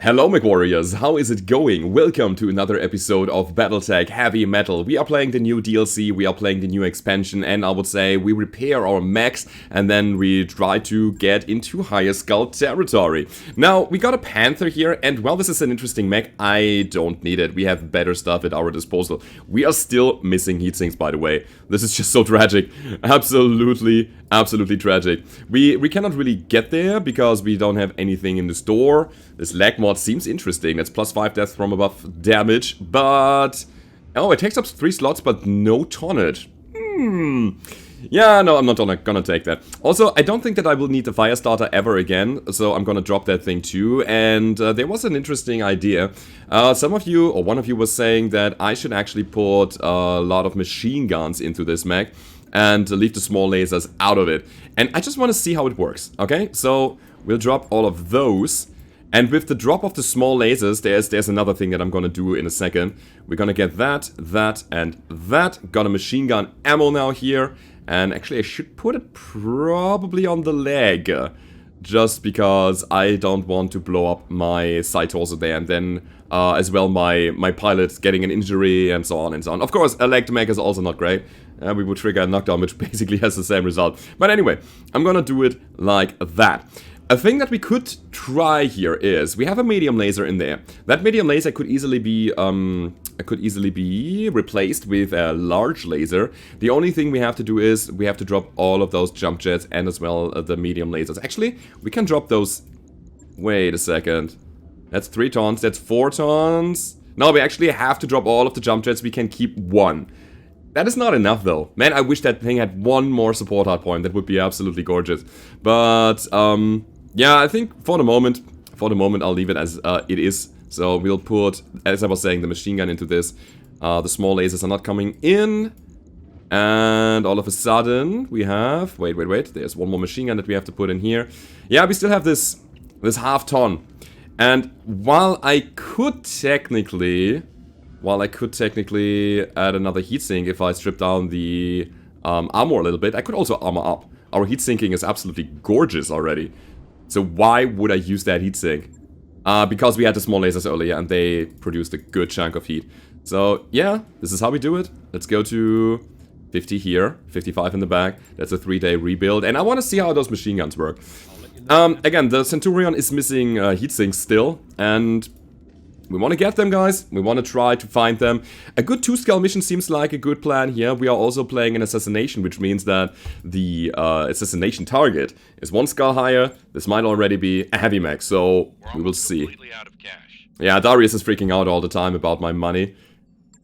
Hello Mech Warriors, how is it going? Welcome to another episode of Battletech Heavy Metal. We are playing the new DLC, we are playing the new expansion, and I would say we repair our mechs and then we try to get into higher skull territory. Now, we got a Panther here, and while this is an interesting mech, I don't need it. We have better stuff at our disposal. We are still missing heatsinks, by the way. This is just so tragic. Absolutely tragic. We cannot really get there because we don't have anything in the store. This lag mod seems interesting. That's +5 death from above damage, but... oh, it takes up 3 slots, but no tonnage. Yeah, no, I'm not gonna take that. Also, I don't think that I will need the fire starter ever again, so I'm gonna drop that thing too. And there was an interesting idea. Some of you, or one of you, was saying that I should actually put a lot of machine guns into this mech and leave the small lasers out of it. And I just want to see how it works, okay? So, we'll drop all of those. And with the drop of the small lasers, there's another thing that I'm gonna do in a second. We're gonna get that, and that. Got a machine gun ammo now here. And actually, I should put it probably on the leg. Just because I don't want to blow up my side torso there. And then, as well, my pilot getting an injury and so on and so on. Of course, a leg to mech is also not great. We would trigger a knockdown, which basically has the same result. But anyway, I'm gonna do it like that. A thing that we could try here is, we have a medium laser in there. That medium laser could easily be replaced with a large laser. The only thing we have to do is, we have to drop all of those jump jets and as well the medium lasers. Actually, we can drop those... wait a second. That's 3 tons, that's 4 tons. No, we actually have to drop all of the jump jets, we can keep 1. That is not enough though. Man, I wish that thing had 1 more support hardpoint. That would be absolutely gorgeous. But, yeah, I think for the moment I'll leave it as it is. So we'll put, as I was saying, the machine gun into this. The small lasers are not coming in. And all of a sudden we have, wait, there's 1 more machine gun that we have to put in here. Yeah, we still have this half ton. And while I could technically add another heatsink if I strip down the armor a little bit, I could also armor up. Our heatsinking is absolutely gorgeous already. So why would I use that heatsink? Because we had the small lasers earlier and they produced a good chunk of heat. So yeah, this is how we do it. Let's go to 50 here, 55 in the back. That's a 3-day rebuild. And I want to see how those machine guns work. Again, the Centurion is missing heatsinks still. And we want to get them, guys. We want to try to find them. A good 2-skull mission seems like a good plan here. We are also playing an Assassination, which means that the Assassination target is 1 skull higher. This might already be a heavy mech, so we will see. Yeah, Darius is freaking out all the time about my money.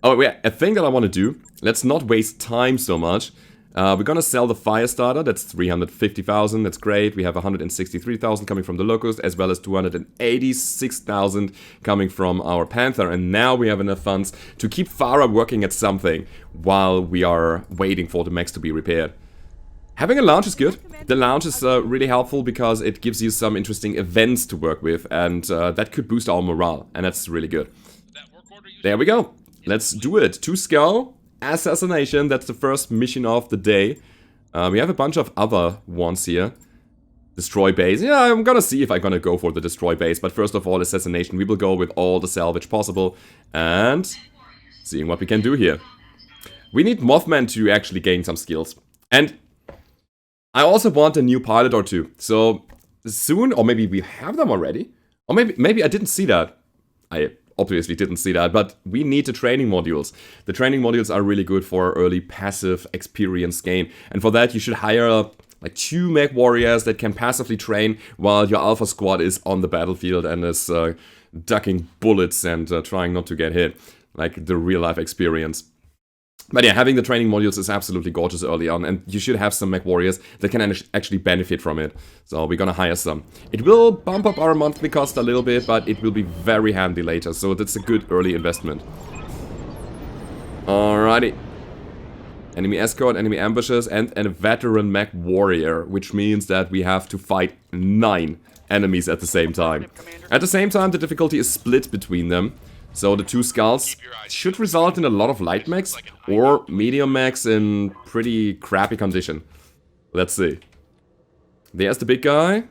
Oh, yeah, a thing that I want to do. Let's not waste time so much. We're gonna sell the fire starter. That's 350,000. That's great. We have 163,000 coming from the Locust, as well as 286,000 coming from our Panther. And now we have enough funds to keep Farah working at something while we are waiting for the mechs to be repaired. Having a launch is good. The launch is really helpful because it gives you some interesting events to work with, and that could boost our morale, and that's really good. There we go. Let's do it. 2 skull. Assassination, that's the first mission of the day. We have a bunch of other ones here. Destroy base. Yeah, I'm gonna see if I'm gonna go for the destroy base. But first of all, assassination. We will go with all the salvage possible. And seeing what we can do here. We need Mothman to actually gain some skills. And I also want a new pilot or 2. So soon, or maybe we have them already. Or maybe I didn't see that. I obviously didn't see that, but we need the training modules. The training modules are really good for early passive experience gain. And for that, you should hire like 2 mech warriors that can passively train while your alpha squad is on the battlefield and is ducking bullets and trying not to get hit. Like the real life experience. But yeah, having the training modules is absolutely gorgeous early on, and you should have some mech warriors that can actually benefit from it. So we're gonna hire some. It will bump up our monthly cost a little bit, but it will be very handy later, so that's a good early investment. Alrighty. Enemy escort, enemy ambushes, and a veteran mech warrior, which means that we have to fight 9 enemies at the same time. At the same time, the difficulty is split between them. So the 2 skulls should result in a lot of light mechs or medium mechs in pretty crappy condition. Let's see. There's the big guy.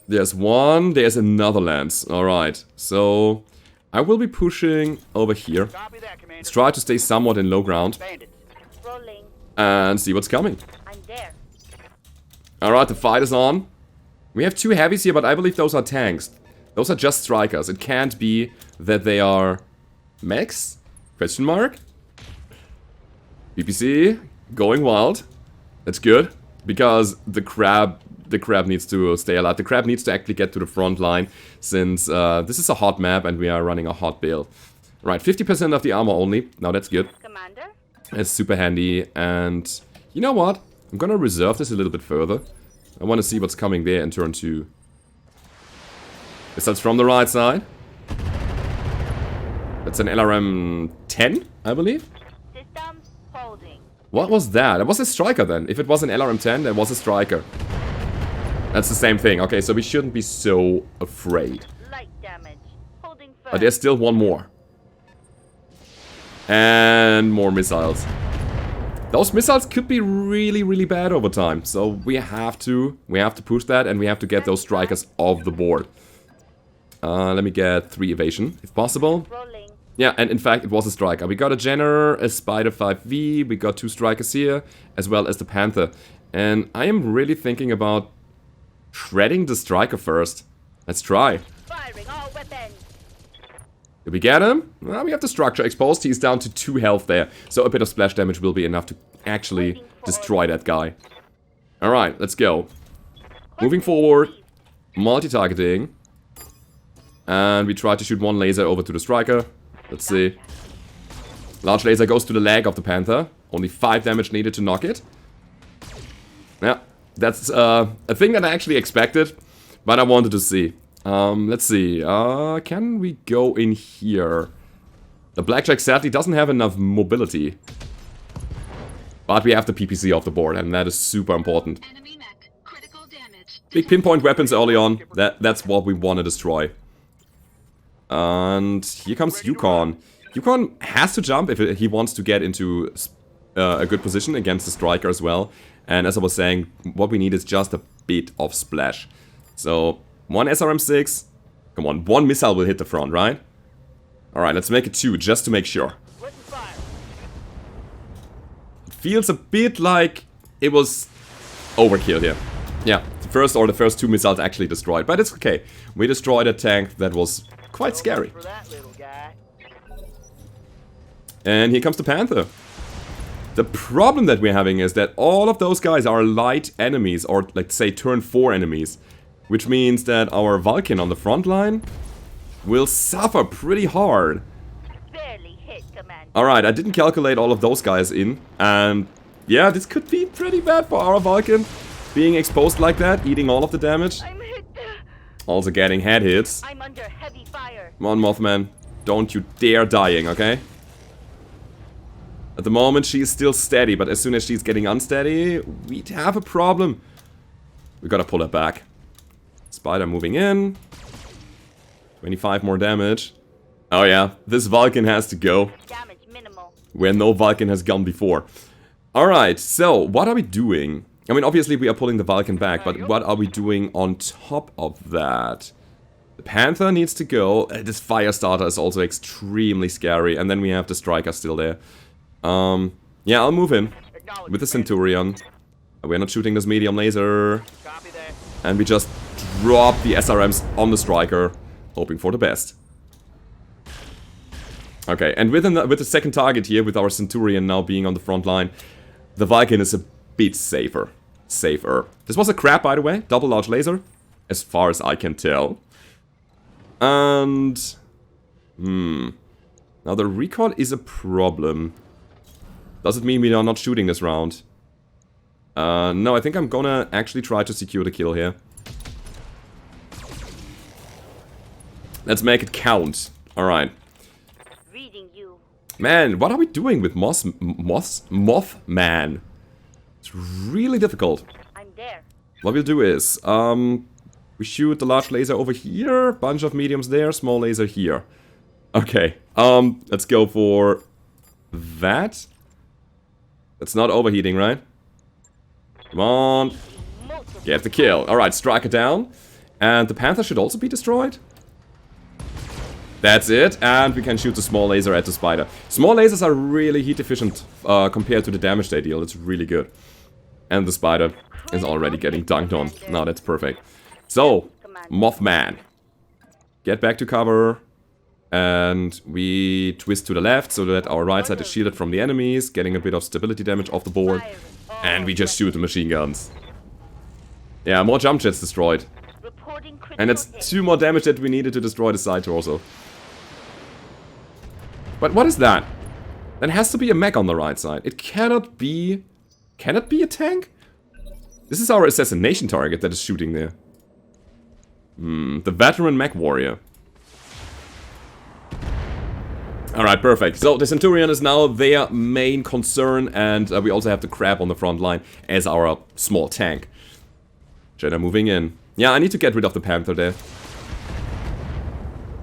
There's one, there's another lance. Alright, so I will be pushing over here. Copy that, Commander. Let's try to stay somewhat in low ground Bandits. Rolling. and see what's coming. I'm there. Alright, the fight is on. We have two heavies here, but I believe those are tanks. Those are just strikers. It can't be that they are mechs? Question mark? PPC going wild. That's good, because the crab needs to stay alive. The crab needs to actually get to the front line, since this is a hot map and we are running a hot build. Right, 50% of the armor only. Now that's good. Commander? It's super handy, and you know what? I'm gonna reserve this a little bit further. I want to see what's coming there in turn 2. Missiles from the right side. That's an LRM 10, I believe. System holding. What was that? It was a striker then. If it was an LRM 10, that was a striker. That's the same thing. Okay, so we shouldn't be so afraid. Light damage. Holding firm. But there's still one more. And more missiles. Those missiles could be really, really bad over time. So we have to push that, and we have to get those strikers off the board. Let me get 3 evasion, if possible. Rolling. Yeah, and in fact, it was a striker. We got a Jenner, a Spider 5V, we got 2 strikers here, as well as the Panther. And I am really thinking about shredding the striker first. Let's try. Firing all weapons. Did we get him? Well, we have the structure exposed. He's down to 2 health there. So a bit of splash damage will be enough to actually destroy that guy. Alright, let's go. Moving forward. Multi-targeting. And we try to shoot 1 laser over to the striker. Let's see. Large laser goes to the leg of the Panther. Only 5 damage needed to knock it. Yeah, that's a thing that I actually expected, but I wanted to see. Let's see. Can we go in here? The Blackjack sadly doesn't have enough mobility. But we have the PPC off the board, and that is super important. Enemy mech. Critical damage. Big pinpoint weapons early on. That's what we want to destroy. And here comes Yukon. Yukon has to jump if he wants to get into a good position against the striker as well. And as I was saying, what we need is just a bit of splash. So, 1 SRM-6. Come on, 1 missile will hit the front, right? Alright, let's make it 2, just to make sure. It feels a bit like it was overkill here. Yeah, the first 2 missiles actually destroyed, but it's okay. We destroyed a tank that was quite scary. For that little guy. And here comes the Panther. The problem that we're having is that all of those guys are light enemies, or let's say turn 4 enemies. Which means that our Vulcan on the front line will suffer pretty hard. Barely hit, Commander. Alright, I didn't calculate all of those guys in. And yeah, this could be pretty bad for our Vulcan. Being exposed like that, eating all of the damage. I'm hit. Also getting head hits. I'm under heavy fire. Come on, Mothman. Don't you dare dying, okay? At the moment, she is still steady, but as soon as she's getting unsteady, we'd have a problem. We gotta pull her back. Spider moving in. 25 more damage. Oh yeah, this Vulcan has to go. Damage minimal. Where no Vulcan has gone before. Alright, so what are we doing? I mean, obviously we are pulling the Vulcan back, but what are we doing on top of that? The Panther needs to go. This Firestarter is also extremely scary. And then we have the Striker still there. Yeah, I'll move in with the Centurion. We're not shooting this medium laser. Copy that. And we just drop the SRMs on the Striker, hoping for the best. Okay, and with the second target here, with our Centurion now being on the front line, the Vulcan is a bit safer. This was a crab, by the way. Double large laser, as far as I can tell. And... Now the recoil is a problem. Does it mean we are not shooting this round? No, I think I'm gonna actually try to secure the kill here. Let's make it count. Alright. Reading you. Man, what are we doing with Mothman? It's really difficult. I'm there. What we'll do is, we shoot the large laser over here, bunch of mediums there, small laser here. Okay, let's go for that. That's not overheating, right? Come on. Get the kill. Alright, striker down. And the Panther should also be destroyed. That's it, and we can shoot the small laser at the Spider. Small lasers are really heat efficient compared to the damage they deal. It's really good. And the Spider is already getting dunked on. Now that's perfect. So, Mothman. Get back to cover. And we twist to the left so that our right side is shielded from the enemies, getting a bit of stability damage off the board. And we just shoot the machine guns. Yeah, more jump jets destroyed. And it's 2 more damage that we needed to destroy the side torso. But what is that? That has to be a mech on the right side. It cannot be... Can it be a tank? This is our assassination target that is shooting there. The veteran mech warrior. Alright, perfect. So the Centurion is now their main concern, and we also have the Crab on the front line as our small tank. Jedi moving in. Yeah, I need to get rid of the Panther there.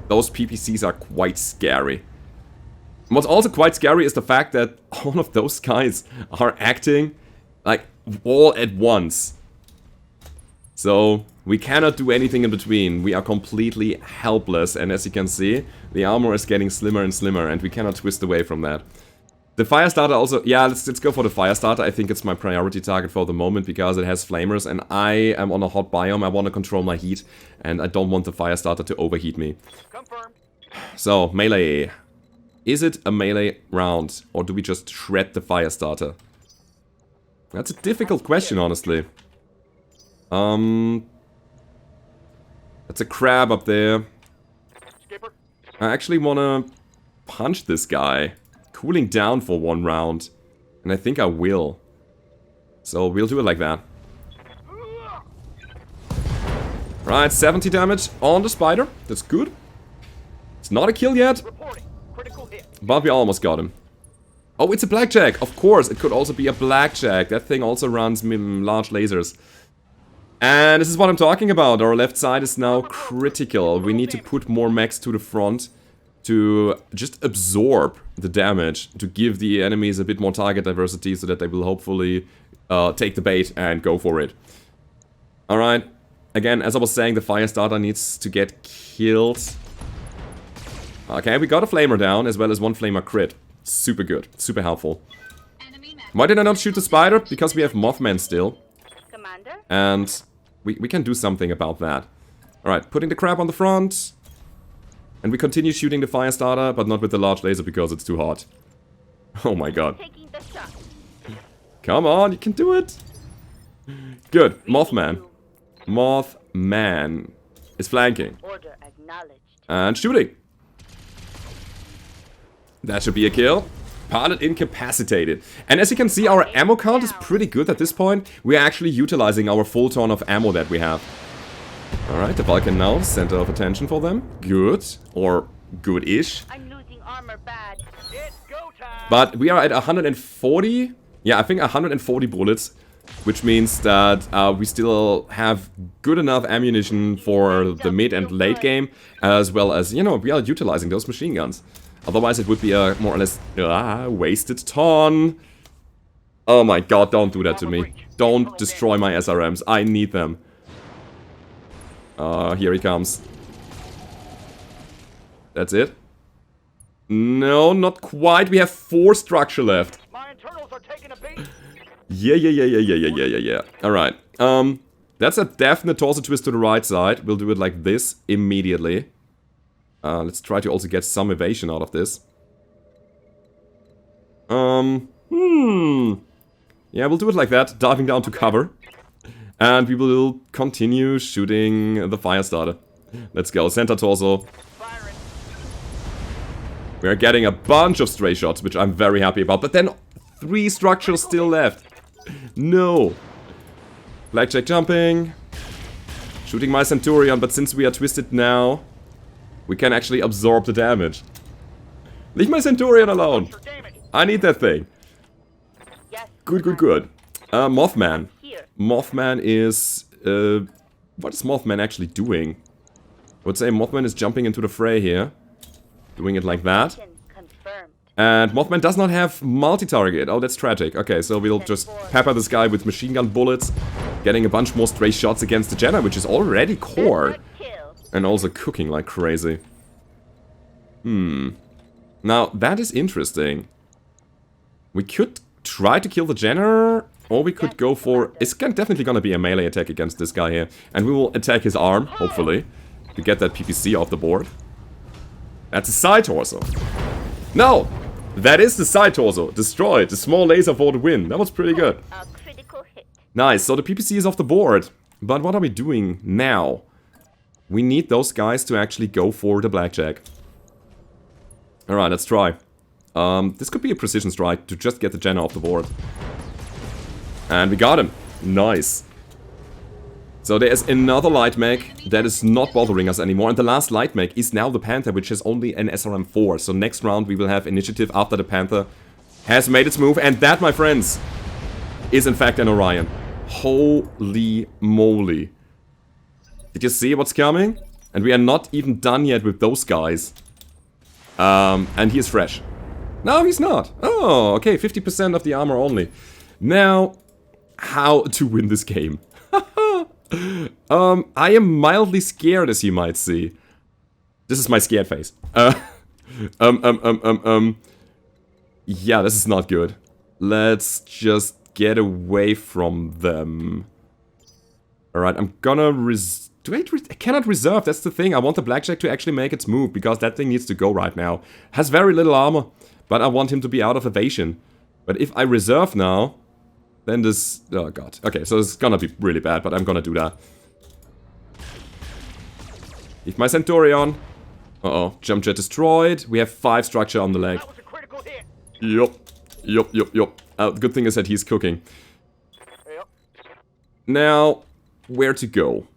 Those PPCs are quite scary. And what's also quite scary is the fact that all of those guys are acting like all at once. So we cannot do anything in between. We are completely helpless, and as you can see, the armor is getting slimmer and slimmer, and we cannot twist away from that. The Firestarter also... Yeah, let's go for the Firestarter. I think it's my priority target for the moment because it has flamers and I am on a hot biome. I want to control my heat and I don't want the Firestarter to overheat me. Confirmed. So, melee. Is it a melee round or do we just shred the Firestarter? That's a difficult question, honestly. That's a crab up there. Skipper. I actually want to punch this guy. Cooling down for 1 round. And I think I will. So we'll do it like that. Right, 70 damage on the Spider. That's good. It's not a kill yet. Reporting. Critical hit. But we almost got him. Oh, it's a blackjack. Of course, it could also be a blackjack. That thing also runs large lasers. And this is what I'm talking about. Our left side is now critical. We need to put more mechs to the front to just absorb the damage, to give the enemies a bit more target diversity so that they will hopefully take the bait and go for it. Alright, again, as I was saying, the Firestarter needs to get killed. Okay, we got a Flamer down, as well as 1 Flamer crit. Super good, super helpful. Why did I not shoot the Spider? Because we have Mothman still. Commander? And we can do something about that. Alright, putting the crab on the front. And we continue shooting the Firestarter, but not with the large laser because it's too hot. Oh my god. Taking the shot. Come on, you can do it. Good. Mothman. Mothman is flanking. Order acknowledged. And shooting. That should be a kill. Pilot incapacitated. And as you can see, our ammo count is pretty good at this point. We are actually utilizing our full ton of ammo that we have. Alright, the Vulcan now, center of attention for them. Good. Or good-ish. I'm losing armor bad. It's go time. But we are at 140. Yeah, I think 140 bullets. Which means that we still have good enough ammunition for the mid and late game. As well as, you know, we are utilizing those machine guns. Otherwise it would be a more or less wasted ton. Oh my god, don't do that to me. Don't destroy my SRMs. I need them. Here he comes. That's it. No, not quite. We have 4 structure left. My internals are taking a beat. Yeah. Alright. That's a definite torso twist to the right side. We'll do it like this immediately. Let's try to also get some evasion out of this. Yeah, we'll do it like that, diving down to cover. And we will continue shooting the Firestarter. Let's go, center torso. Firing. We're getting a bunch of stray shots, which I'm very happy about. But then 3 structures still left. No. Blackjack jumping. Shooting my Centurion, but since we are twisted now, we can actually absorb the damage. Leave my Centurion alone. For damage. I need that thing. Yes. Good. Mothman. Here. Mothman is... what is Mothman actually doing? I would say Mothman is jumping into the fray here. Doing it like that. Confirmed. And Mothman does not have multi-target. Oh, that's tragic. Okay, so we'll just pepper this guy with machine gun bullets. Getting a bunch more stray shots against the Jenna, which is already core. Good kill. And also cooking like crazy. Now, that is interesting. We could try to kill the Jenna, or we could go for... It's definitely gonna be a melee attack against this guy here. And we will attack his arm, hopefully, to get that PPC off the board. That's a side torso. No! That is the side torso. Destroyed. The small laser for the win. That was pretty good. A critical hit. Nice. So the PPC is off the board. But what are we doing now? We need those guys to actually go for the blackjack. Alright, let's try. This could be a precision strike to just get the Jenna off the board. And we got him. Nice. So there's another light mech that is not bothering us anymore. And the last light mech is now the Panther, which has only an SRM4. So next round we will have initiative after the Panther has made its move. And that, my friends, is in fact an Orion. Holy moly. Did you see what's coming? And we are not even done yet with those guys. And he is fresh. No, he's not. Oh, okay, 50% of the armor only. Now, how to win this game? I am mildly scared, as you might see. This is my scared face. Yeah, this is not good. Let's just get away from them. Alright, I'm gonna I cannot reserve, that's the thing. I want the blackjack to actually make its move, because that thing needs to go right now. Has very little armor, but I want him to be out of evasion. But if I reserve now, then this... Oh god. Okay, so it's gonna be really bad, but I'm gonna do that. Leave my Centurion. Uh-oh, jump jet destroyed. We have 5 structure on the leg. That was a critical hit. Yup. The good thing is that he's cooking. Yep. Now, where to go?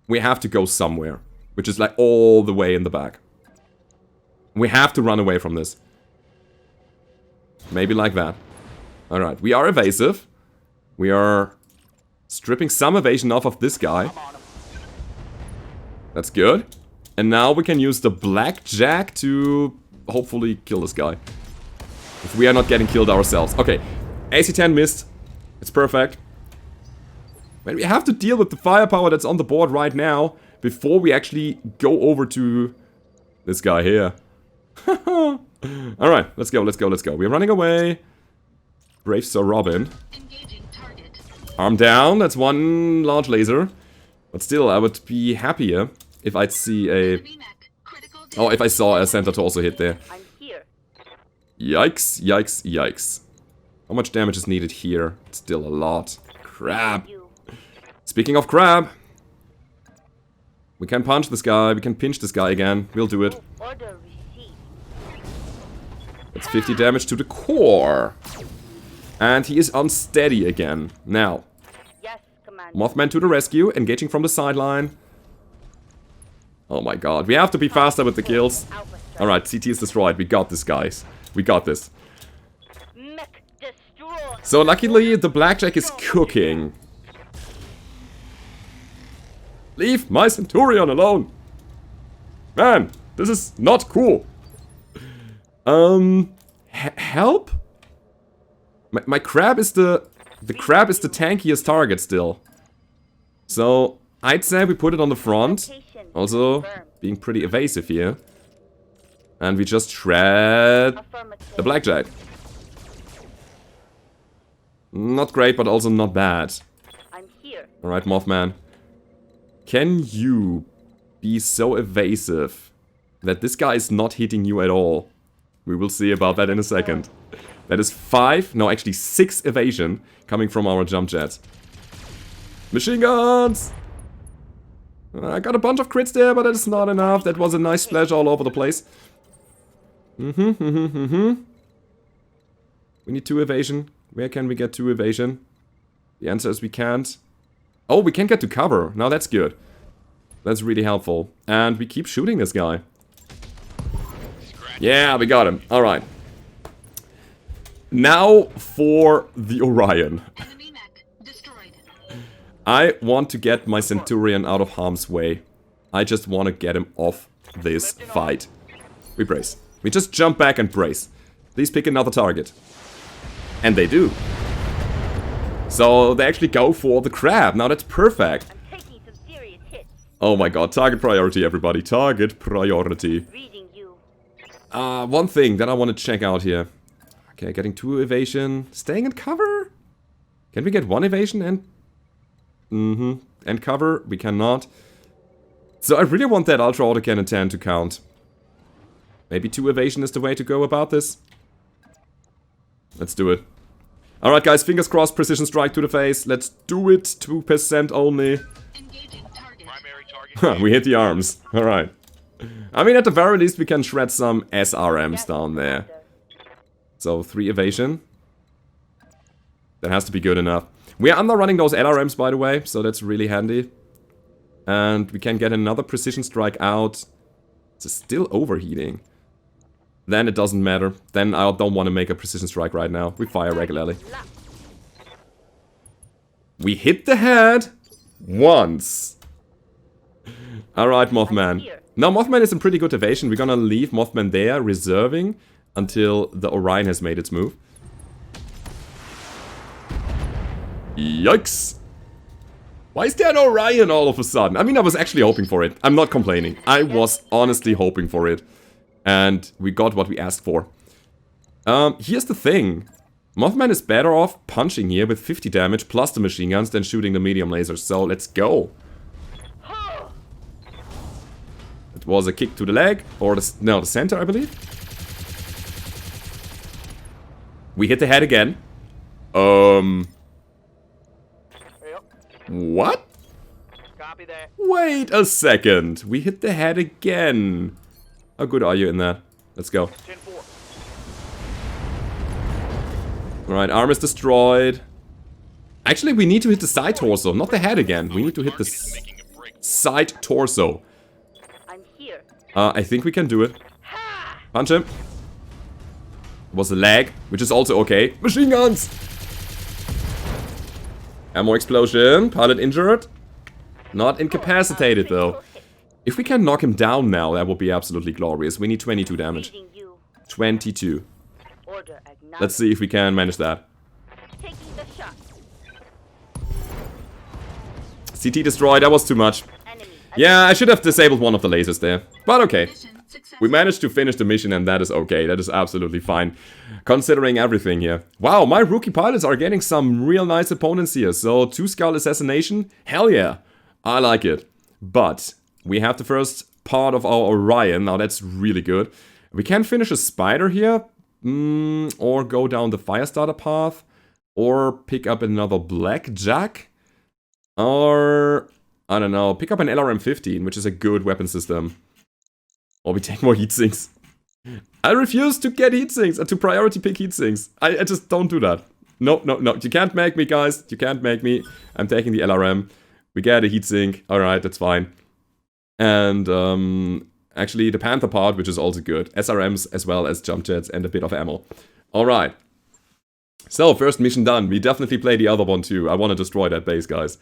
We have to go somewhere, which is like all the way in the back. We have to run away from this. Maybe like that. Alright, we are evasive. We are stripping some evasion off of this guy. That's good. And now we can use the blackjack to hopefully kill this guy. If we are not getting killed ourselves. Okay, AC-10 missed. It's perfect. But we have to deal with the firepower that's on the board right now before we actually go over to this guy here. Alright, let's go. We're running away. Brave Sir Robin. Engaging target. Arm down, that's one large laser. But still, I would be happier if I'd see a... Enemy mech. Critical Oh, if I saw a center torso hit there. I'm here. Yikes. How much damage is needed here? Still a lot. Crap. You. Speaking of crab, we can punch this guy, we can pinch this guy again. We'll do it. Order received. That's 50 damage to the core. And he is unsteady again. Now, Yes, Commander. Mothman to the rescue, engaging from the sideline. Oh my god, we have to be faster with the kills. Alpha strike. Alright, CT is destroyed. We got this, guys. We got this. Mech destroyed. So luckily, the blackjack is cooking. Leave my Centurion alone! Man, this is not cool. Help? My crab is the crab is the tankiest target still. So, I'd say we put it on the front. Location Also, confirmed. being pretty evasive here. And we just shred Affirmative. the blackjack. Not great, but also not bad. I'm here. Alright, Mothman. Can you be so evasive that this guy is not hitting you at all? We will see about that in a second. That is 6 evasion coming from our jump jets. Machine guns! I got a bunch of crits there, but that is not enough. That was a nice splash all over the place. We need 2 evasion. Where can we get 2 evasion? The answer is we can't. Oh, we can get to cover. Now that's good. That's really helpful. And we keep shooting this guy. Yeah, we got him. Alright. Now for the Orion. Enemy mech destroyed. I want to get my Centurion out of harm's way. I just want to get him off this fight. We brace. We just jump back and brace. Please pick another target. And they do. So they actually go for the crab. Now that's perfect. I'm taking some serious hits. Oh my god, target priority, everybody. Target priority. Reading you. One thing that I want to check out here. Okay, getting 2 evasion. Staying in cover? Can we get 1 evasion and... and cover? We cannot. So I really want that Ultra Autocannon 10 to count. Maybe 2 evasion is the way to go about this. Let's do it. Alright guys, fingers crossed, precision strike to the face. Let's do it. 2% only. Engaging target. Primary target. We hit the arms. Alright. I mean, at the very least, we can shred some SRMs down there. So, 3 evasion. That has to be good enough. We are underrunning those LRMs, by the way, so that's really handy. And we can get another precision strike out. It's still overheating. Then it doesn't matter. Then I don't want to make a precision strike right now. We fire regularly. We hit the head once. Alright, Mothman. Now, Mothman is in pretty good evasion. We're gonna leave Mothman there, reserving until the Orion has made its move. Yikes! Why is there an Orion all of a sudden? I mean, I was actually hoping for it. I'm not complaining. I was honestly hoping for it. And we got what we asked for. Here's the thing. Mothman is better off punching here with 50 damage plus the machine guns than shooting the medium lasers. So let's go. It was a kick to the leg. Or the, no, the center, I believe. We hit the head again. Yep. What? Copy that. Wait a second. We hit the head again. How good are you in that? Let's go. 10-4. Alright, arm is destroyed. Actually, we need to hit the side torso, not the head again. We need to hit the side torso. I'm here. I think we can do it. Punch him. It was a leg, which is also okay. Machine guns! Ammo explosion. Pilot injured. Not incapacitated, though. If we can knock him down now, that would be absolutely glorious. We need 22 damage. Reading you. 22. Order acknowledged. Let's see if we can manage that. Taking the shot. CT destroyed, that was too much. Enemy. Yeah, I should have disabled one of the lasers there. But okay. Mission success. We managed to finish the mission and that is okay. That is absolutely fine. Considering everything here. Wow, my rookie pilots are getting some real nice opponents here. So, 2-skull assassination? Hell yeah. I like it. But we have the first part of our Orion. Now that's really good. We can finish a spider here. Or go down the Firestarter path. Or pick up another Blackjack. Or, I don't know, pick up an LRM-15, which is a good weapon system. Or we take more heatsinks. I refuse to get heatsinks, to priority pick heatsinks. I just don't do that. No, no, no. You can't make me, guys. You can't make me. I'm taking the LRM. We get a heatsink. Alright, that's fine. And, actually, the Panther part, which is also good. SRMs as well as jump jets and a bit of ammo. Alright. So, first mission done. We definitely play the other one too. I want to destroy that base, guys.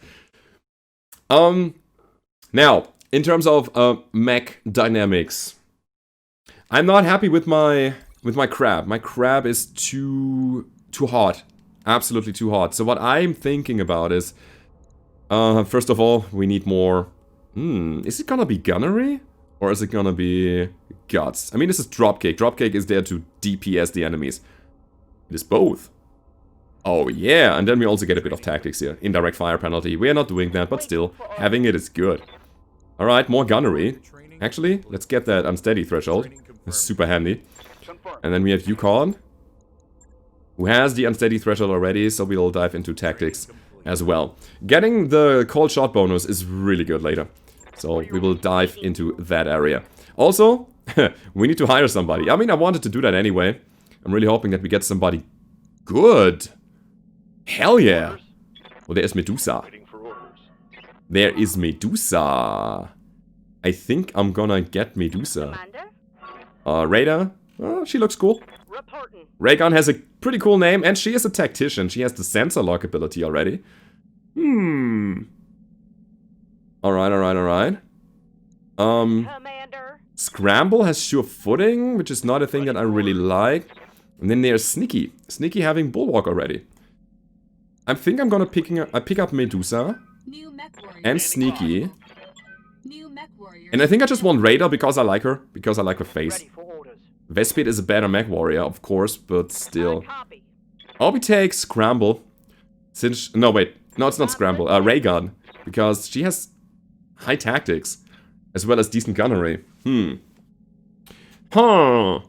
Now, in terms of mech dynamics, I'm not happy with my crab. My crab is too hot. Absolutely too hot. So what I'm thinking about is, first of all, we need more. Is it gonna be gunnery? Or is it gonna be guts? I mean, this is dropkick. Dropkick is there to DPS the enemies. It is both. Oh yeah, and then we also get a bit of tactics here. Indirect fire penalty. We are not doing that, but still, having it is good. Alright, more gunnery. Actually, let's get that unsteady threshold. That's super handy. And then we have Yukon, who has the unsteady threshold already, so we'll dive into tactics as well. Getting the cold shot bonus is really good later. So we will dive into that area. Also, we need to hire somebody. I mean, I wanted to do that anyway. I'm really hoping that we get somebody good. Hell yeah! Well, there is Medusa. There is Medusa. I think I'm gonna get Medusa. Radar. Oh, she looks cool. Reporting. Raygun has a pretty cool name, and she is a tactician. She has the sensor lock ability already. Alright, alright, alright. Commander. Scramble has sure footing, which is not a thing that I really like. And then there's Sneaky. Sneaky having Bulwark already. I think I'm gonna pick up Medusa New mech warrior. and Sneaky. New mech warrior. And I think I just want Raider because I like her. Because I like her face. Ready for orders. Vespid is a better mech warrior, of course, but still. Copy. Or we take Scramble. Since... No, wait. No, it's not Scramble. Ray Gun. Because she has high tactics. As well as decent gunnery. Huh.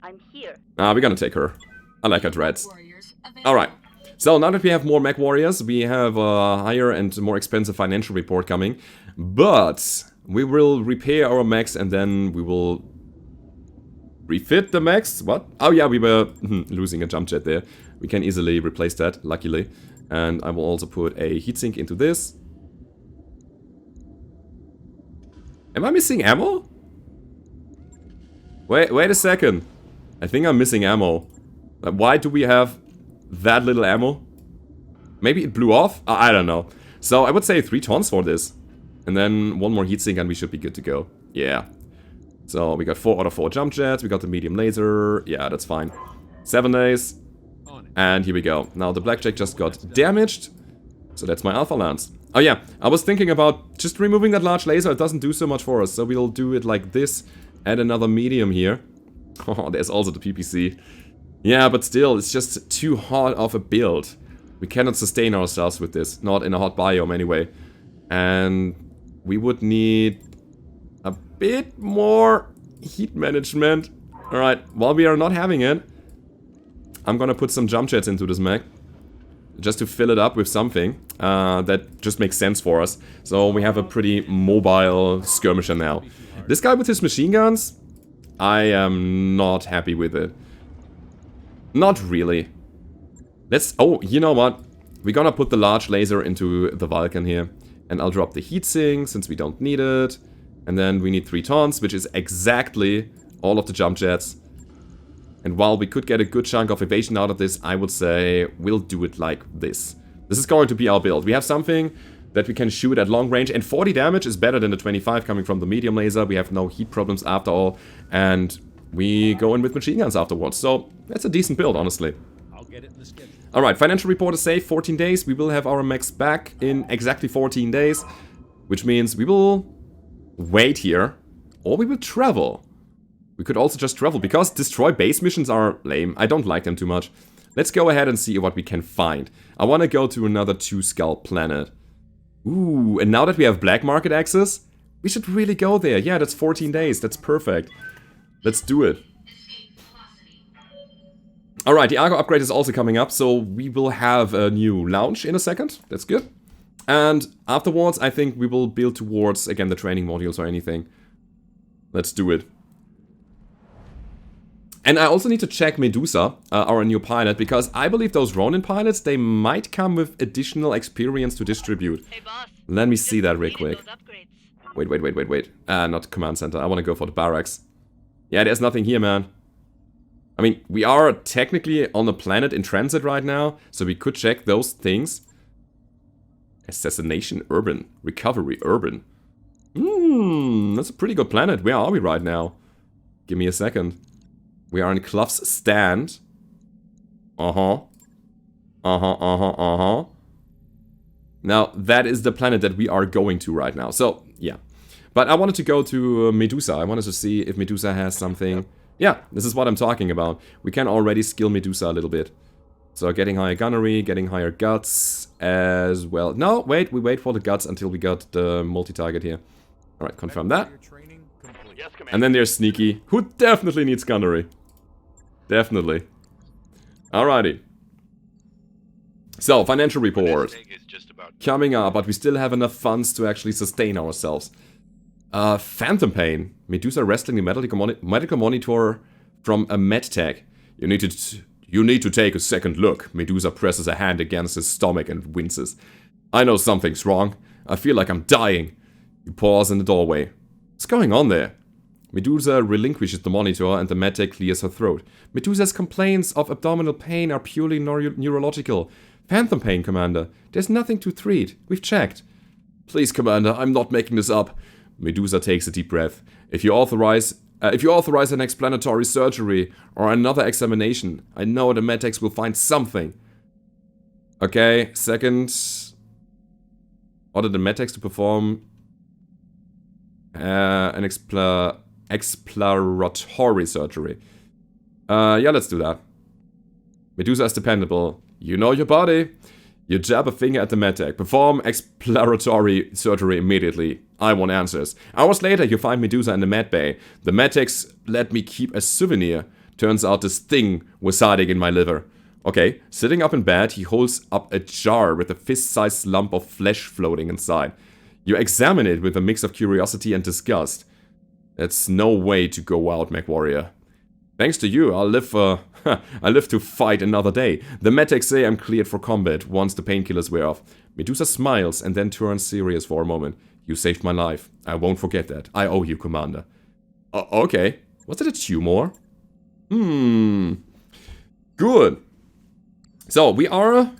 I'm here. We're gonna take her. I like her dreads. Warriors available. Alright. So now that we have more mech warriors, we have a higher and more expensive financial report coming. But we will repair our mechs and then we will refit the mechs. What? Oh yeah, we were losing a jump jet there. We can easily replace that, luckily. And I will also put a heatsink into this. Am I missing ammo? Wait a second. I think I'm missing ammo. Why do we have that little ammo? Maybe it blew off? I don't know. So I would say 3 tons for this. And then 1 more heatsink and we should be good to go. Yeah. So we got 4 out of 4 jump jets. We got the medium laser. Yeah, that's fine. 7 days. And here we go. Now the blackjack just got damaged. So that's my Alpha Lance. Oh yeah, I was thinking about just removing that large laser. It doesn't do so much for us. So we'll do it like this. Add another medium here. Oh, there's also the PPC. Yeah, but still, it's just too hard of a build. We cannot sustain ourselves with this. Not in a hot biome anyway. And we would need a bit more heat management. Alright, while we are not having it, I'm gonna put some jump jets into this mech. Just to fill it up with something that just makes sense for us. So we have a pretty mobile skirmisher now. This guy with his machine guns, I am not happy with it. Not really. Let's... Oh, you know what? We're gonna put the large laser into the Vulcan here. And I'll drop the heatsink since we don't need it. And then we need 3 tons, which is exactly all of the jump jets. And while we could get a good chunk of evasion out of this, I would say we'll do it like this. This is going to be our build. We have something that we can shoot at long range, and 40 damage is better than the 25 coming from the medium laser. We have no heat problems after all, and we go in with machine guns afterwards. So that's a decent build, honestly. I'll get it in the schedule. Alright, financial report is safe, 14 days. We will have our mechs back in exactly 14 days, which means we will wait here, or we will travel. We could also just travel, because destroy base missions are lame. I don't like them too much. Let's go ahead and see what we can find. I want to go to another 2-skull planet. Ooh, and now that we have black market access, we should really go there. Yeah, that's 14 days. That's perfect. Let's do it. Alright, the Argo upgrade is also coming up, so we will have a new launch in a second. That's good. And afterwards, I think we will build towards, again, the training modules or anything. Let's do it. And I also need to check Medusa, our new pilot, because I believe those Ronin pilots, they might come with additional experience to distribute. Hey boss. Let me see that real quick. Those upgrades. Wait. Not command center. I want to go for the barracks. Yeah, there's nothing here, man. I mean, we are technically on a planet in transit right now, so we could check those things. Assassination Urban. Recovery Urban. That's a pretty good planet. Where are we right now? Give me a second. We are in Clough's stand. Now, that is the planet that we are going to right now. So, yeah. But I wanted to go to Medusa. I wanted to see if Medusa has something. Yeah, this is what I'm talking about. We can already skill Medusa a little bit. So, getting higher gunnery, getting higher guts as well. No, wait, we wait for the guts until we got the multi-target here. Alright, confirm that. Yes, Commander. And then there's Sneaky, who definitely needs gunnery. Definitely. Alrighty. So, financial report. Coming up, but we still have enough funds to actually sustain ourselves. Phantom Pain. Medusa wrestling the medical monitor from a medtech. You need to take a second look. Medusa presses a hand against his stomach and winces. I know something's wrong. I feel like I'm dying. You pause in the doorway. What's going on there? Medusa relinquishes the monitor and the medtech clears her throat. Medusa's complaints of abdominal pain are purely neurological. Phantom pain, Commander. There's nothing to treat. We've checked. Please, Commander, I'm not making this up. Medusa takes a deep breath. If you authorize an explanatory surgery or another examination, I know the medtechs will find something. Okay, second. Order the Mechs to perform an exploratory surgery. Yeah, let's do that. Medusa is dependable. You know your body. You jab a finger at the Mech. Perform exploratory surgery immediately. I want answers. Hours later, you find Medusa in the med bay. The Mechs let me keep a souvenir. Turns out this thing was hiding in my liver. Okay, sitting up in bed, he holds up a jar with a fist-sized lump of flesh floating inside. You examine it with a mix of curiosity and disgust. That's no way to go out, Mech Warrior. Thanks to you, I'll live to fight another day. The Mechs say I'm cleared for combat once the painkillers wear off. Medusa smiles and then turns serious for a moment. You saved my life. I won't forget that. I owe you, Commander. Okay. Was it a tumor? Good. So, we are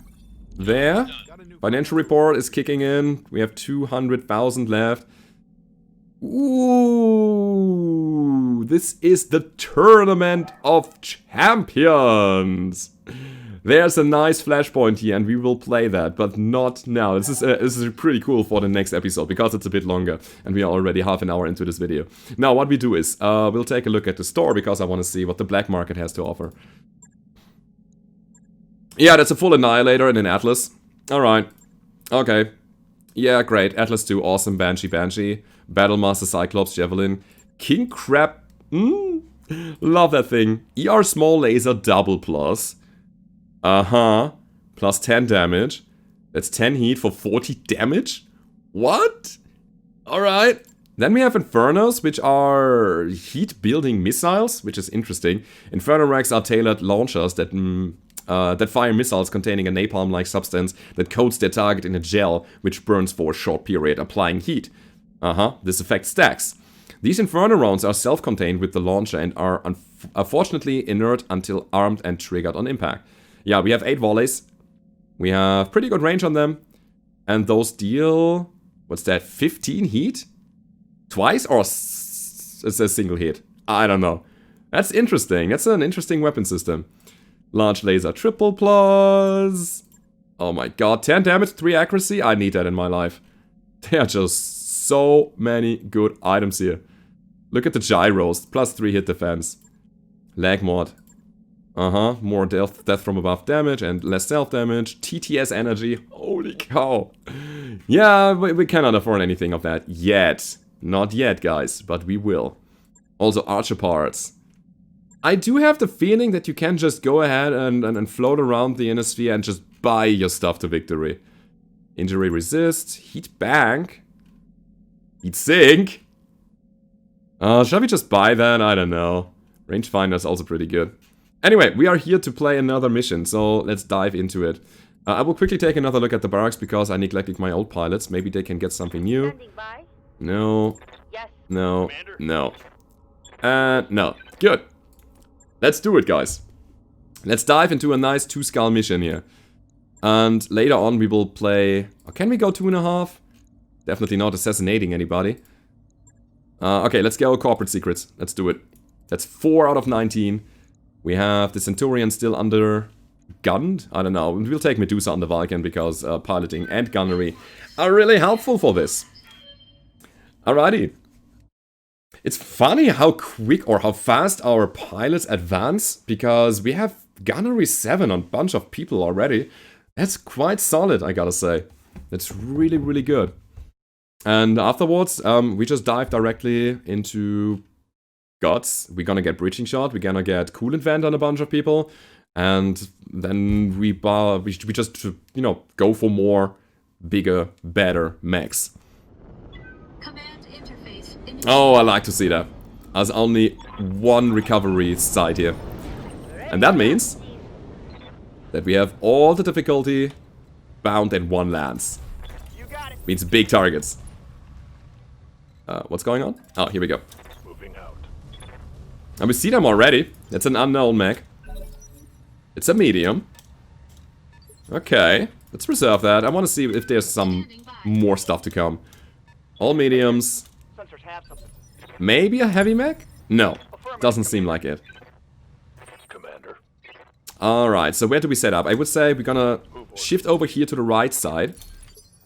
there. Financial report is kicking in. We have 200,000 left. Ooh, this is the Tournament of Champions. There's a nice flashpoint here, and we will play that, but not now. This is pretty cool for the next episode, because it's a bit longer, and we are already half an hour into this video. Now, what we do is, we'll take a look at the store, because I want to see what the black market has to offer. Yeah, that's a full Annihilator and an Atlas. Alright. Okay. Yeah, great. Atlas 2, awesome. Banshee. Battlemaster, Cyclops, Javelin. King Crab. Love that thing. ER small laser double plus. Plus 10 damage. That's 10 heat for 40 damage? What? Alright. Then we have Infernos, which are heat-building missiles, which is interesting. Inferno racks are tailored launchers that fire missiles containing a napalm-like substance that coats their target in a gel, which burns for a short period, applying heat. This effect stacks. These Inferno rounds are self-contained with the launcher and are unfortunately inert until armed and triggered on impact. Yeah, we have 8 volleys. We have pretty good range on them. And those deal... what's that? 15 heat? Twice? Or it's a single hit? I don't know. That's interesting. That's an interesting weapon system. Large laser triple plus. Oh my god. 10 damage, 3 accuracy. I need that in my life. There are just so many good items here. Look at the gyros. Plus 3 hit defense. Lag mod. More death from above damage and less self damage. TTS energy. Holy cow. Yeah, we cannot afford anything of that yet. Not yet, guys, but we will. Also, archer parts. I do have the feeling that you can just go ahead and float around the inner sphere and just buy your stuff to victory. Injury resist. Heat bank. Heat sink. Shall we just buy that? I don't know. Rangefinder is also pretty good. Anyway, we are here to play another mission, so let's dive into it. I will quickly take another look at the barracks because I neglected my old pilots. Maybe they can get something new. No. Yes. No. No. No. Good. Let's do it, guys. Let's dive into a nice 2-skull mission here. And later on we will play... oh, can we go 2.5? Definitely not assassinating anybody. Okay, let's go corporate secrets. Let's do it. That's 4 out of 19. We have the Centurion still under gunned. I don't know. We'll take Medusa on the Vulcan because piloting and gunnery are really helpful for this. Alrighty. It's funny how quick or how fast our pilots advance because we have gunnery 7 on a bunch of people already. That's quite solid, I gotta say. That's really, really good. And afterwards, we just dive directly into gods. We're gonna get breaching shot, we're gonna get coolant vent on a bunch of people, and then we just, you know, go for more, bigger, better mechs. Command interface. Oh, I like to see that. There's only one recovery side here. And that means that we have all the difficulty bound in one lance. You got it. Means big targets. What's going on? Oh, here we go. Moving out. And we see them already. It's an unknown mech. It's a medium. Okay, let's reserve that. I want to see if there's some more stuff to come. All mediums. Sensors have something. Maybe a heavy mech? No, doesn't seem like it. Commander. Alright, so where do we set up? I would say we're gonna shift over here to the right side.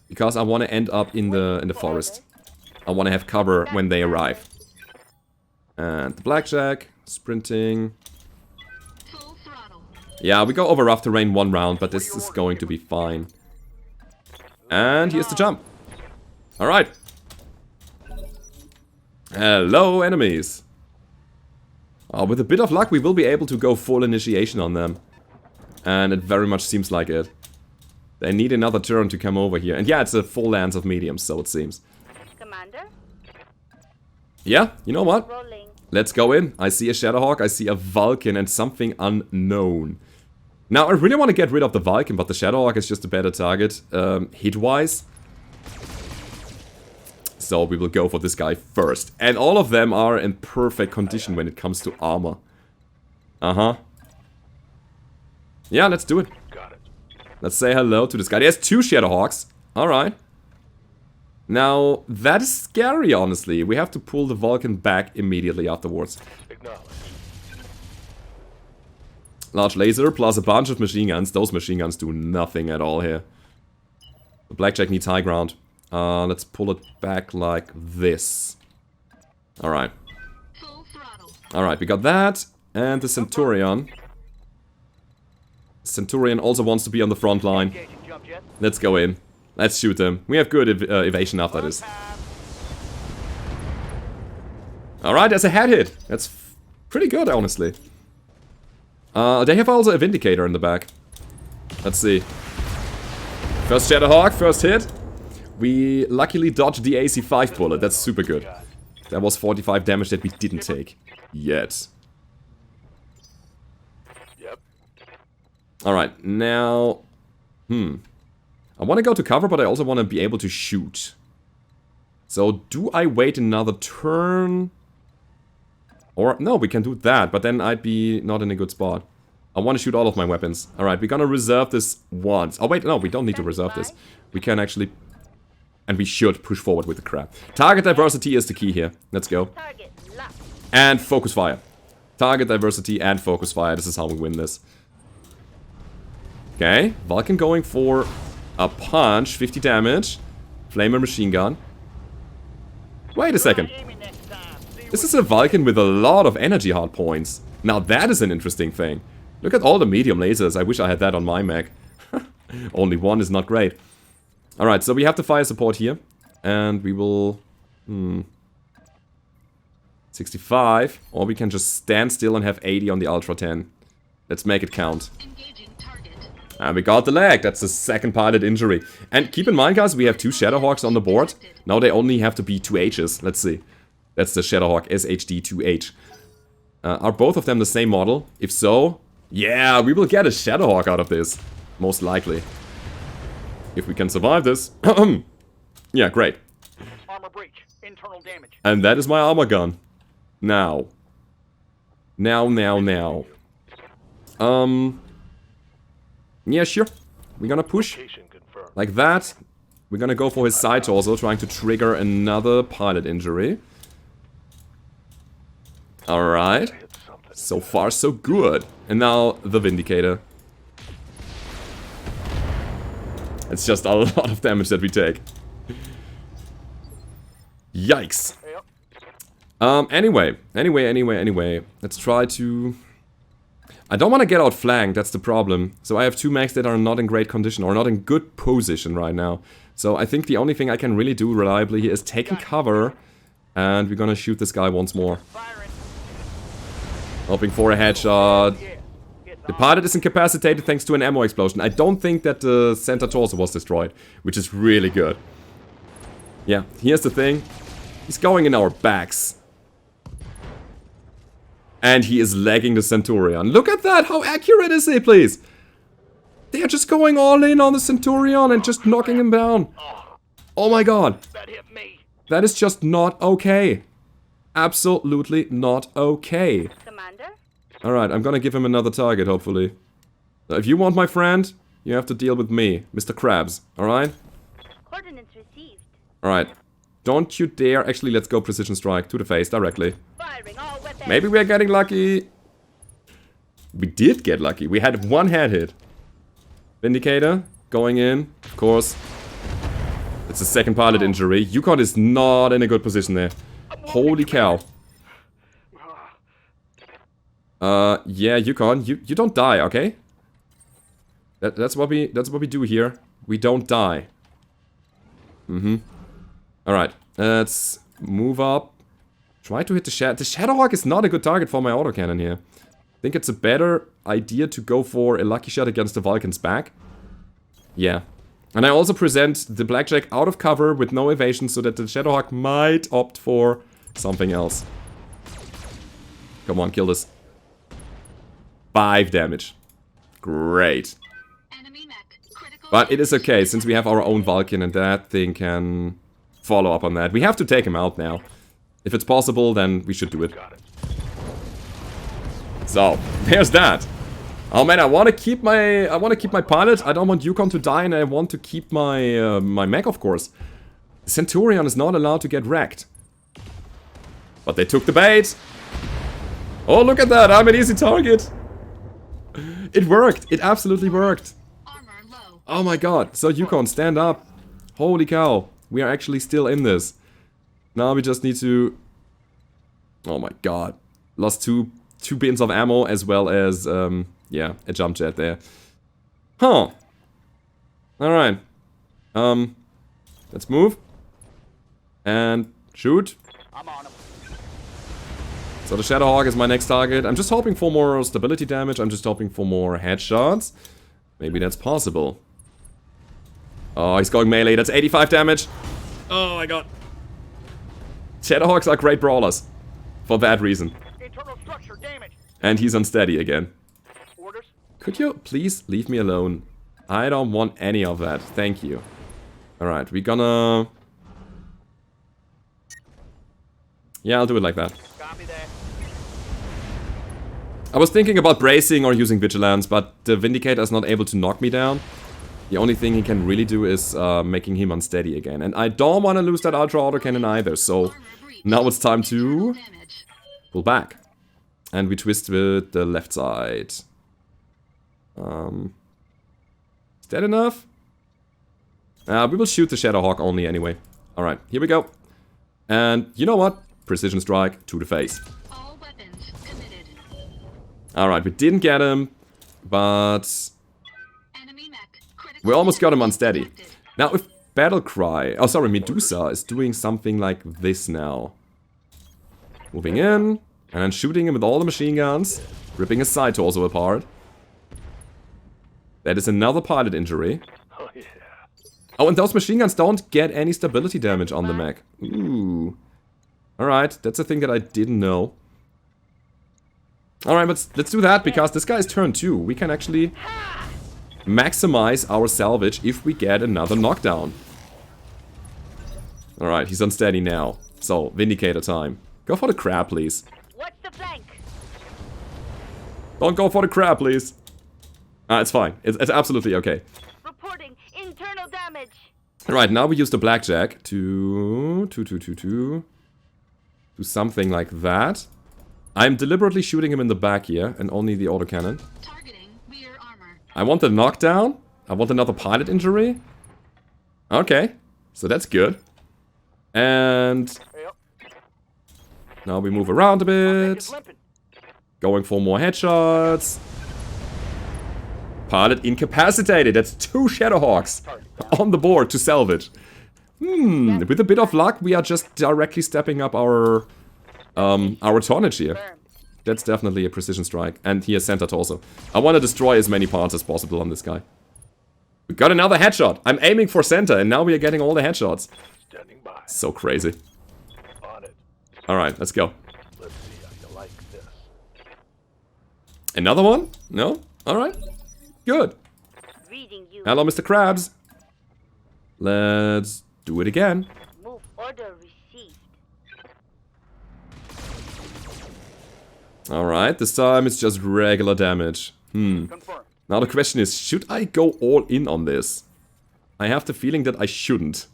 Because I want to end up in the forest. I want to have cover when they arrive. And the blackjack, sprinting. Full throttle. Yeah, we go over rough terrain one round, but this is going to be fine. And here's the jump. Alright. Hello, enemies. With a bit of luck, we will be able to go full initiation on them. And it very much seems like it. They need another turn to come over here. And yeah, it's a full lance of mediums, so it seems. Commander, Yeah, you know what? rolling. Let's go in. I see a Shadowhawk, I see a Vulcan, and something unknown. Now, I really want to get rid of the Vulcan, but the Shadowhawk is just a better target, hit-wise. So we will go for this guy first. And all of them are in perfect condition when it comes to armor. Uh-huh. Yeah, let's do it. Got it. Let's say hello to this guy. There's 2 Shadowhawks. Alright. Now, that is scary, honestly. We have to pull the Vulcan back immediately afterwards. Acknowledged. Large laser plus a bunch of machine guns. Those machine guns do nothing at all here. The blackjack needs high ground. Let's pull it back like this. Alright. Full throttle. Alright, we got that. And the Centurion. Centurion also wants to be on the front line. Engaging jump jet. Let's go in. Let's shoot them. We have good evasion after this. Alright, there's a head hit. That's pretty good, honestly. They have also a Vindicator in the back. Let's see. First Shadowhawk, first hit. We luckily dodged the AC-5 bullet. That's super good. That was 45 damage that we didn't take. Yet. Yep. Alright, now... I want to go to cover, but I also want to be able to shoot. So, do I wait another turn? Or, no, we can do that, but then I'd be not in a good spot. I want to shoot all of my weapons. Alright, we're gonna reserve this once. Oh, wait, no, we don't need to reserve this. We can actually... And we should push forward with the crab. Target diversity is the key here. Let's go. Target locked. And focus fire. Target diversity and focus fire. This is how we win this. Okay, Vulcan going for a punch. 50 damage. Flamer machine gun. Wait a second. Aiming next time. See This is a Vulcan with a lot of energy hard points. Now that is an interesting thing. Look at all the medium lasers. I wish I had that on my mech. Only one is not great. Alright, so we have the fire support here. And we will... 65. Or we can just stand still and have 80 on the Ultra 10. Let's make it count. Engaging target. And we got the leg. That's the second pilot injury. And keep in mind, guys, we have 2 Shadowhawks on the board. Now they only have to be 2 H's. Let's see. That's the Shadowhawk SHD-2H. Are both of them the same model? If so, yeah, we will get a Shadowhawk out of this. Most likely. If we can survive this. Yeah, great. armor breach. Internal damage. And that is my armor gun. Now. Now. Yeah, sure. We're gonna push. Location confirmed. Like that. We're gonna go for his side torso, trying to trigger another pilot injury. Alright. Hit something. So far, so good. And now, the Vindicator. It's just a lot of damage that we take. Yikes. Yep. Anyway. Let's try to... I don't want to get outflanked, that's the problem. So I have 2 mechs that are not in great condition, or not in good position right now. So I think the only thing I can really do reliably here is taking cover. And we're gonna shoot this guy once more. Firing. Hoping for a headshot. Yeah. It's The on. pilot is incapacitated thanks to an ammo explosion. I don't think that the center torso was destroyed, which is really good. Yeah, here's the thing. He's going in our backs. And he is lagging the Centurion. Look at that! How accurate is he, please? They are just going all in on the Centurion and just knocking him down. Oh my god. That hit me. That is just not okay. Absolutely not okay. Commander, Alright, I'm gonna give him another target, hopefully. Now, if you want my friend, you have to deal with me, Mr. Krabs, alright? coordinates received. Alright. Don't you dare... Actually, let's go precision strike to the face directly. Firing all weapons. Maybe we're getting lucky. We did get lucky. We had 1 head hit. Vindicator. going in, of course. It's a second pilot injury. Yukon is not in a good position there. Holy cow. Yeah, Yukon, you don't die, okay? That's what we do here. We don't die. Alright, let's move up. Try to hit the Shadow. The Shadowhawk is not a good target for my autocannon here. I think it's a better idea to go for a lucky shot against the Vulcan's back. Yeah. And I also present the Blackjack out of cover with no evasion so that the Shadowhawk might opt for something else. Come on, kill this. 5 damage. Great. Enemy mech. Critical But it is okay, since we have our own Vulcan and that thing can follow up on that. We have to take him out now. If it's possible, then we should do it. So, there's that. Oh man, I want to keep my pilot. I don't want Yukon to die, and I want to keep my my mech, of course. The Centurion is not allowed to get wrecked. But they took the bait. Oh, look at that! I'm an easy target. It worked. It absolutely worked. armor low. Oh my god. So Yukon, stand up. Holy cow. We are actually still in this. Now we just need to... Oh my god. Lost two bins of ammo as well as, yeah, a jump jet there. Huh. Alright. Let's move. And shoot. I'm on him. So the Shadowhawk is my next target. I'm just hoping for more stability damage. I'm just hoping for more headshots. Maybe that's possible. Oh, he's going melee. That's 85 damage. Oh my god. Shadowhawks are great brawlers. For that reason. Internal structure damage. And he's unsteady again. Orders. Could you please leave me alone? I don't want any of that. Thank you. Alright, we're gonna... Yeah, I'll do it like that. Copy that. I was thinking about bracing or using vigilance, but the Vindicator is not able to knock me down. The only thing he can really do is making him unsteady again. And I don't want to lose that Ultra Autocannon either, so now it's time to Damage. pull back. And we twist with the left side. Is that enough? We will shoot the Shadowhawk only anyway. Alright, here we go. And you know what? Precision strike to the face. All weapons committed. Alright, we didn't get him, but Enemy mech. Critical we almost got him damage unsteady. detected. Now if Battlecry, oh sorry, Medusa is doing something like this now. Moving in, and then shooting him with all the machine guns, ripping his side torso apart. That is another pilot injury. Oh yeah. Oh, and those machine guns don't get any stability damage on the mech. Ooh. Alright, that's a thing that I didn't know. Alright, let's do that, because this guy is turn 2. We can actually maximize our salvage if we get another knockdown. Alright, he's unsteady now. So, Vindicator time. Go for the crab, please. What's the flank? Don't go for the crab, please. It's fine. It's absolutely okay. Reporting internal damage. Right, now we use the blackjack to do something like that. I'm deliberately shooting him in the back here, and only the autocannon. Targeting rear armor. I want the knockdown. I want another pilot injury. Okay, so that's good. And Yep. now we move around a Mech bit. is limping. Going for more headshots. Pilot incapacitated. That's 2 Shadowhawks on the board to salvage. With a bit of luck, we are just directly stepping up our tonnage here. Firm. That's definitely a precision strike. And he has center torso. I want to destroy as many parts as possible on this guy. We got another headshot. I'm aiming for center, and now we are getting all the headshots. Standing by. So crazy. On it. Alright, let's go. Let's see how you like this. Another one? No? Alright. Good. Reading you. Hello, Mr. Krabs. Let's do it again. Move order received. Alright, this time it's just regular damage. Confirmed. Now the question is, should I go all in on this? I have the feeling that I shouldn't.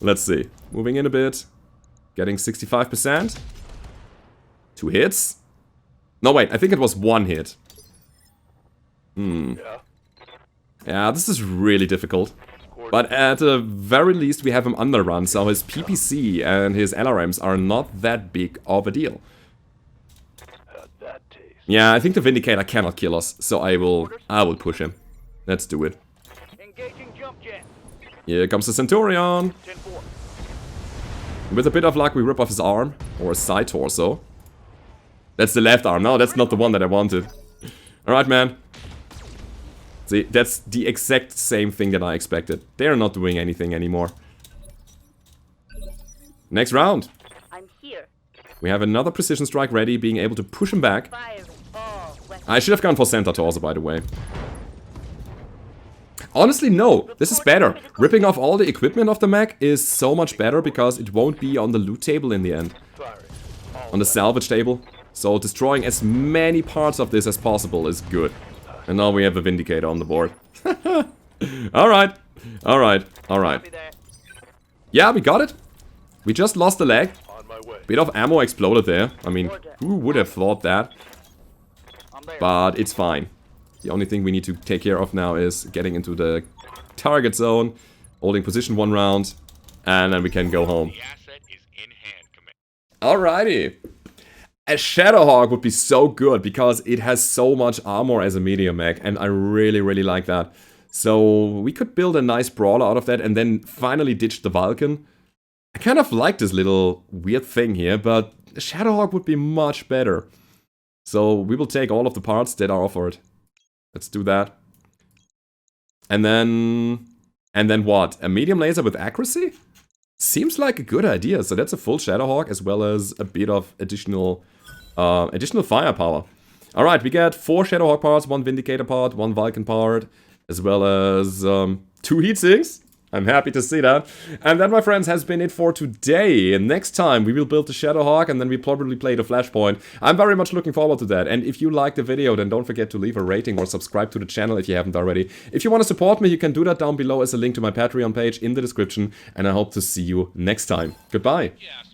Let's see. Moving in a bit. Getting 65%. 2 hits. No, wait, I think it was 1 hit. Yeah. Yeah, this is really difficult. But at the very least we have him underrun, so his PPC and his LRMs are not that big of a deal. How'd that taste? Yeah, I think the Vindicator cannot kill us, so I will push him. Let's do it. Engaging jump jet. Here comes the Centurion. 10-4. With a bit of luck we rip off his arm, or his side torso. That's the left arm. No, that's not the one that I wanted. Alright, man. See, that's the exact same thing that I expected. They're not doing anything anymore. Next round. I'm here. We have another precision strike ready, being able to push him back. Fire all weapons. I should have gone for center torso, by the way. Honestly, no. This is better. Ripping off all the equipment of the mech is so much better because it won't be on the loot table in the end. Firing. On the salvage table. So destroying as many parts of this as possible is good. And now we have a Vindicator on the board. Alright. Alright. Alright. Copy that. Yeah, we got it. We just lost a leg. On my way. Bit of ammo exploded there. I mean, who would have thought that? I'm there. But it's fine. The only thing we need to take care of now is getting into the target zone, holding position 1 round, and then we can go home. The asset is in hand, Commander. Alrighty. A Shadowhawk would be so good because it has so much armor as a medium mech, and I really, really like that. So we could build a nice brawler out of that and then finally ditch the Vulcan. I kind of like this little weird thing here, but a Shadowhawk would be much better. So we will take all of the parts that are offered. Let's do that. And then what? A medium laser with accuracy? Seems like a good idea. So that's a full Shadowhawk as well as a bit of additional firepower. Alright, we get 4 Shadowhawk parts, 1 Vindicator part, 1 Vulcan part, as well as 2 heatsinks. I'm happy to see that. And that, my friends, has been it for today. Next time we will build the Shadowhawk and then we probably play the Flashpoint. I'm very much looking forward to that. And if you liked the video, then don't forget to leave a rating or subscribe to the channel if you haven't already. If you want to support me, you can do that down below as a link to my Patreon page in the description. And I hope to see you next time. Goodbye. Yes.